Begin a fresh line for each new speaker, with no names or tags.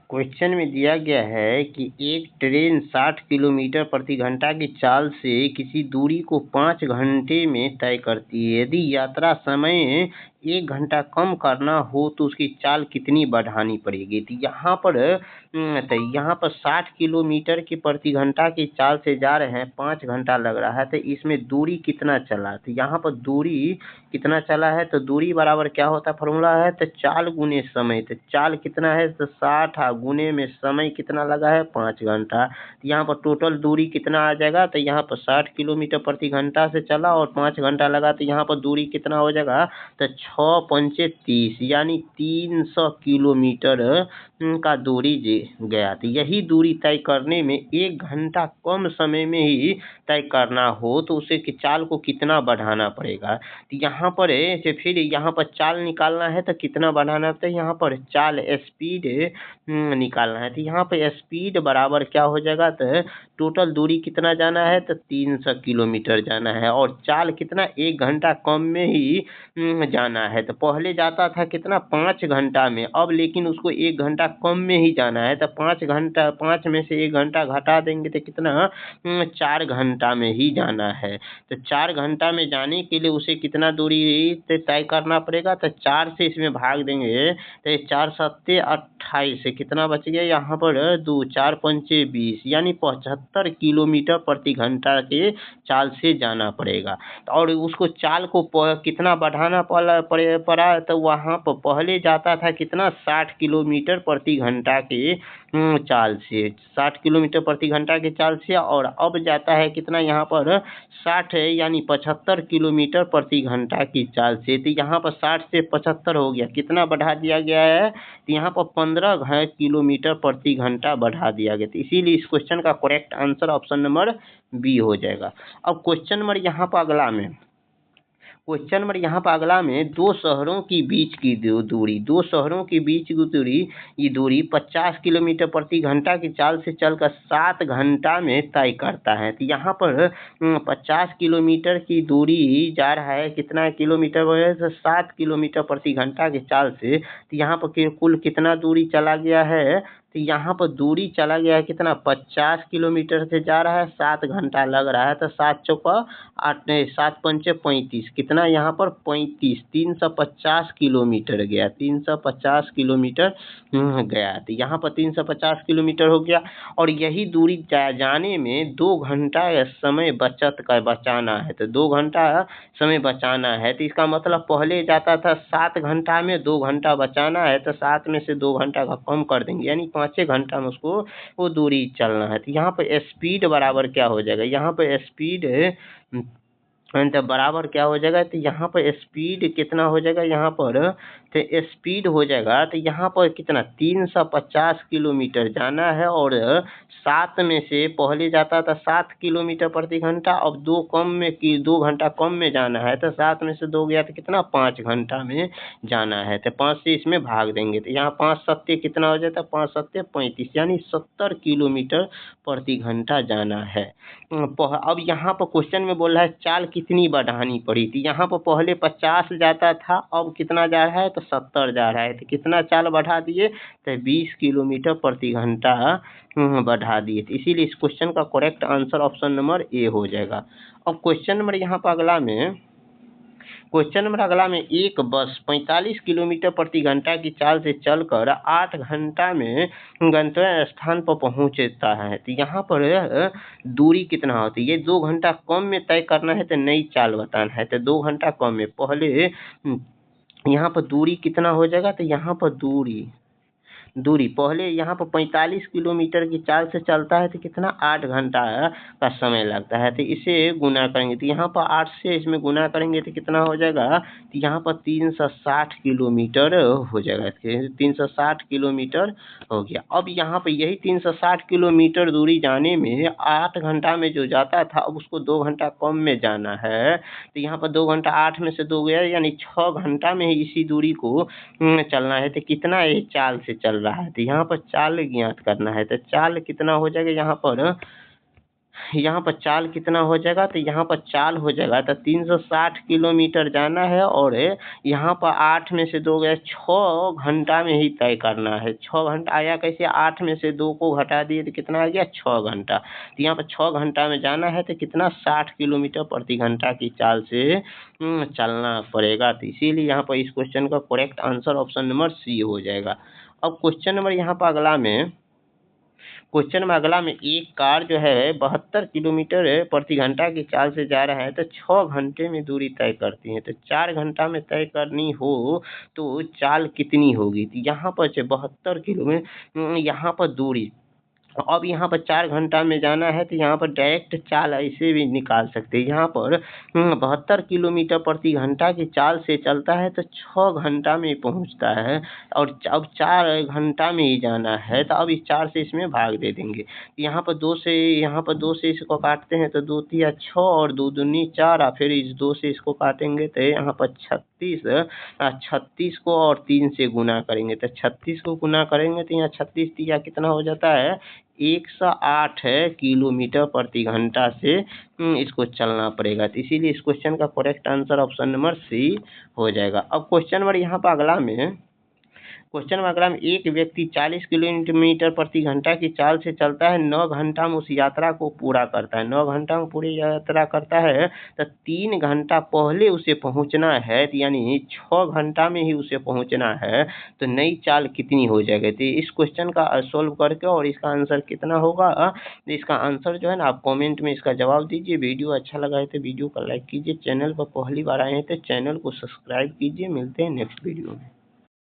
Question में दिया गया है कि एक ट्रेन 60 किलोमीटर प्रति घंटा की चाल से किसी दूरी को 5 घंटे में तय करती है। यदि यात्रा समय 1 घंटा कम करना हो तो उसकी चाल कितनी बढ़ानी पड़ेगी। तो यहाँ पर 60 किलोमीटर की प्रति घंटा की चाल से जा रहे हैं, 5 घंटा लग रहा है। तो इसमें दूरी कितना चला, तो यहाँ पर दूरी कितना चला है, तो दूरी बराबर क्या होता है, फॉर्मूला है तो चाल गुने समय। तो चाल कितना है, तो 60 गुने में समय कितना लगा है, 5 घंटा। तो यहाँ पर टोटल दूरी कितना आ जाएगा, तो यहाँ पर 60 किलोमीटर प्रति घंटा से चला और 5 घंटा लगा, तो यहाँ पर दूरी कितना हो जाएगा, तो 6 पंचे 30 यानी 300 किलोमीटर का दूरी गया। तो यही दूरी तय करने में 1 घंटा कम समय में ही तय करना हो तो उसे कि चाल को कितना बढ़ाना पड़ेगा। तो यहाँ पर फिर यहाँ पर चाल निकालना है तो कितना बढ़ाना है, तो यहाँ पर चाल स्पीड निकालना है। तो यहाँ पर स्पीड बराबर क्या हो जाएगा, तो टोटल दूरी कितना जाना है, तो 300 किलोमीटर जाना है और चाल कितना 1 घंटा कम में ही जाना है। तो पहले जाता था कितना 5 घंटा में, अब लेकिन उसको 1 घंटा कम में ही जाना है। तो 5 में से 1 घंटा घटा देंगे तो कितना 4 घंटा में ही जाना है। तो 4 घंटा में जाने के लिए उसे कितना दूरी तय करना पड़ेगा, तो 4 से इसमें भाग देंगे तो 4 सत्ते 28 से कितना बच गया, यहाँ पर 2 4 पंचे 20 यानी 75 किलोमीटर प्रति घंटा के चाल से जाना पड़ेगा। और उसको चाल को कितना बढ़ाना पड़ा, तो वहाँ पर पहले जाता था कितना 60 किलोमीटर प्रति घंटा के चाल से, 60 किलोमीटर प्रति घंटा के चाल से, और अब जाता है कितना यहाँ पर 60 यानी 75 किलोमीटर प्रति घंटा की चाल से। तो यहाँ पर 60 से 75 हो गया, कितना बढ़ा दिया गया है, तो यहाँ पर 15 किलोमीटर प्रति घंटा बढ़ा दिया गया। तो इसीलिए इस क्वेश्चन का correct answer option number B हो जाएगा। अब क्वेश्चन नंबर यहाँ पर अगला में दो शहरों की बीच की दूरी ये दूरी 50 किलोमीटर प्रति घंटा की चाल से चलकर 7 घंटा में तय करता है। तो यहाँ पर 50 किलोमीटर की दूरी जा रहा है, कितना किलोमीटर, तो 7 किलोमीटर प्रति घंटा की चाल से। तो यहाँ पर कुल कितना दूरी चला गया है, तो यहाँ पर दूरी चला गया है कितना 50 किलोमीटर से जा रहा है, 7 घंटा लग रहा है। तो 7 चौका 8 7 पंचे 35 कितना यहाँ पर 35 350 किलोमीटर गया, 350 किलोमीटर गया। तो यहाँ पर 350 किलोमीटर हो गया और यही दूरी जाने में 2 घंटा समय बचाना है। तो 2 घंटा समय बचाना है, तो इसका मतलब पहले जाता था 7 घंटा में 2 घंटा बचाना है, तो 7 में से 2 घंटा का कम कर देंगे यानी 5 घंटा में उसको वो दूरी चलना है। तो यहाँ पर स्पीड बराबर क्या हो जाएगा, यहाँ पर स्पीड तो बराबर क्या हो जाएगा, तो यहाँ पर स्पीड कितना हो जाएगा, यहाँ पर तो स्पीड हो जाएगा, तो यहाँ पर कितना 350 किलोमीटर जाना है और 7 में से पहले जाता था 7 किलोमीटर प्रति घंटा, अब 2 घंटा कम में जाना है। तो 7 में से 2 गया तो कितना 5 घंटा में जाना है। तो 5 से इसमें भाग देंगे तो यहाँ 5 सत्ते कितना हो जाता है, 5 सत्ते 35 यानी 70 किलोमीटर प्रति घंटा जाना है। अब यहाँ पर क्वेश्चन में बोल रहा है चाल कितनी बढ़ानी पड़ी थी। यहाँ पर पहले 50 जाता था, अब कितना जा रहा है, तो 70 जा रहा है। तो कितना चाल बढ़ा दिए, तो 20 किलोमीटर प्रति घंटा बढ़ा दिए। तो इसीलिए इस क्वेश्चन का correct answer option number A हो जाएगा। अब क्वेश्चन नंबर यहाँ पर अगला में एक बस 45 किलोमीटर प्रति घंटा की चाल से चलकर 8 घंटा में गंतव्य स्थान पर पहुंचता है। तो यहाँ पर दूरी कितना होती है, ये 2 घंटा कम में तय करना है, तो नई चाल बताना है। तो 2 घंटा कम में पहले यहाँ पर दूरी कितना हो जाएगा, तो यहाँ पर दूरी पहले यहाँ पर 45 किलोमीटर की चाल से चलता है तो कितना 8 घंटा का समय लगता है। तो इसे गुना करेंगे तो यहाँ पर 8 से इसमें गुना करेंगे तो कितना हो जाएगा, तो यहाँ पर 360 किलोमीटर हो जाएगा। 360 किलोमीटर हो गया। अब यहाँ पर यही 360 किलोमीटर दूरी जाने में 8 घंटा में जो जाता था, अब उसको 2 घंटा कम में जाना है। तो यहाँ पर 2 घंटा 8 में से 2 गया यानी 6 घंटा में ही इसी दूरी को चलना है। तो कितना ये चाल से चल रहा है, तो यहाँ पर चाल ज्ञात करना है। तो चाल कितना हो जाएगा, यहाँ पर यहाँ पर चाल कितना हो जाएगा, तो यहाँ पर चाल हो जाएगा तो 360 किलोमीटर जाना है और यहाँ पर 8 में से 2 गया, 6 घंटा में ही तय करना है। 6 घंटा आया कैसे, 8 में से 2 को घटा दिए तो कितना आ गया 6 घंटा। तो यहाँ पर 6 घंटा में जाना है तो कितना 60 किलोमीटर प्रति घंटा की चाल से चलना पड़ेगा। तो इसीलिए यहाँ पर इस क्वेश्चन का correct answer option number C हो जाएगा। अब क्वेश्चन नंबर यहाँ पर अगला में एक कार जो है 72 किलोमीटर प्रति घंटा की चाल से जा रहा है तो 6 घंटे में दूरी तय करती है। तो 4 घंटा में तय करनी हो तो चाल कितनी होगी। तो यहाँ पर 72 किलोमीटर यहाँ पर दूरी, अब यहाँ पर 4 घंटा में जाना है तो यहाँ पर डायरेक्ट चाल ऐसे भी निकाल सकते हैं। यहाँ पर 72 किलोमीटर प्रति घंटा की चाल से चलता है तो 6 घंटा में पहुँचता है और अब 4 घंटा में ही जाना है तो अब इस 4 से इसमें भाग दे देंगे। यहाँ पर 2 से इसको काटते हैं तो 2 तिया 6 और 2 दूनी 4 और फिर इस 2 से इसको काटेंगे तो यहाँ पर 36 को और 3 से गुना करेंगे तो 36 को गुना करेंगे तो यहाँ 36 तिया कितना हो जाता है 108 किलोमीटर प्रति घंटा से इसको चलना पड़ेगा। तो इसीलिए इस क्वेश्चन का correct answer option number C हो जाएगा। अब क्वेश्चन नंबर यहाँ पर अगला में एक व्यक्ति 40 किलोमीटर प्रति घंटा की चाल से चलता है, 9 घंटा में उस यात्रा को पूरा करता है। 9 घंटा में पूरी यात्रा करता है तो 3 घंटा पहले उसे पहुंचना है, तो यानी 6 घंटा में ही उसे पहुंचना है तो नई चाल कितनी हो जाएगी। तो इस क्वेश्चन का सॉल्व करके और इसका आंसर कितना होगा, तो इसका आंसर जो है ना आप कॉमेंट में इसका जवाब दीजिए। वीडियो अच्छा लगा है तो वीडियो को लाइक कीजिए, चैनल पर पहली बार आए हैं तो चैनल को सब्सक्राइब कीजिए। मिलते हैं नेक्स्ट वीडियो में।